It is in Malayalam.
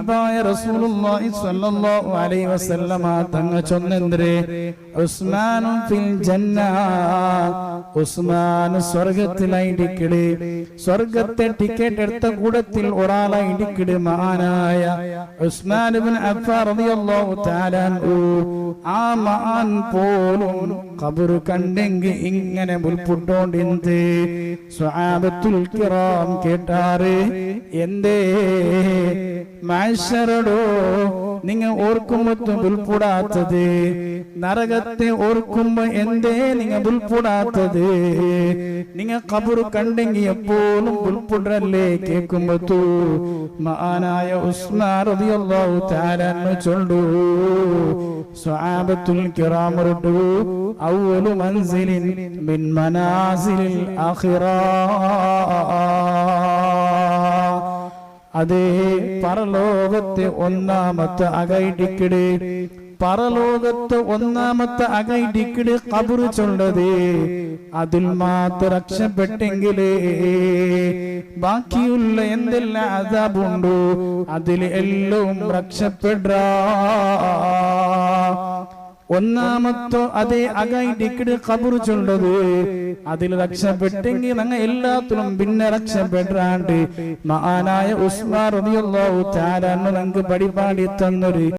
ഹബീബായ റസൂലുള്ളാഹി സ്വല്ലല്ലാഹു അലൈഹി വസല്ലമ തങ്ങൾ ചൊന്നെന്തരെ ഉസ്മാനു ഫിൽ ജന്ന, ഉസ്മാൻ സ്വർഗ്ഗത്തിലായിരിക്കട്. സ്വർഗ്ഗത്തെ ടിക്കറ്റ് എടുത്ത കൂട്ടത്തിൽ ഒരാളായിരിക്കട് മഹാനായ ഉസ്മാൻ ഇബ്നു അഫ്ഫാൻ റളിയല്ലാഹു തആല അൻഹു. ആ മഹാൻ പോലും ഖബർ കണ്ടെങ്കിൽ ഇങ്ങനെ മുൽപുട്ടോണ്ടിന്ത്. സ്വഹാബത്തുൽ കിറാം കേട്ടാറ്, എന്തേ മഅ്ശറടോ നിങ്ങൾ ഓർക്കുമ്പോ മുൽപുടാത്തത്? നരകത്തെ ഓർക്കുമ്പോ എന്തേ നിങ്ങൾ മുൽപുടാത്തത്? നിങ്ങൾ ഖബർ കണ്ടെങ്കിൽ എപ്പോഴും മുൽപുടല്ലേ? കേൾക്കുമ്പോ മഹാനായ ഉസ്മാൻ റളിയല്ലാഹു തആല അൻഹു ചൊല്ലു, സ്വഹാബത്തുൽ കിറാം റഡു അവ്വലു മൻസിലിൻ മിൻ മനാസിലിൽ ആഖിറ. അതേ പരലോകത്തെ ഒന്നാമത്തെ അകൈഡിക്കട്, പരലോകത്തെ ഒന്നാമത്തെ അകൈഡിക്കട് ഖബർ ചൊല്ലത്. അതിൽ മാത്രം രക്ഷപ്പെട്ടെങ്കിലേ ബാക്കിയുള്ള എന്തെല്ലാം അദാബുണ്ടോ അതിൽ എല്ലാം രക്ഷപ്പെടാ. ഒന്നാമത്തോ അതേ അകൈഡിക്കട് ഖബർ ചൊല്ലത്. അതിൽ രക്ഷപ്പെട്ടെങ്കിൽ ഞങ്ങൾ എല്ലാത്തിലും പിന്നെ രക്ഷപ്പെടാണ്ട് മഹാനായ ഉസ്മാൻ റളിയല്ലാഹു തആല അൻഹു ഞങ്ങൾക്ക് പഠിപ്പാടി തന്നൊരു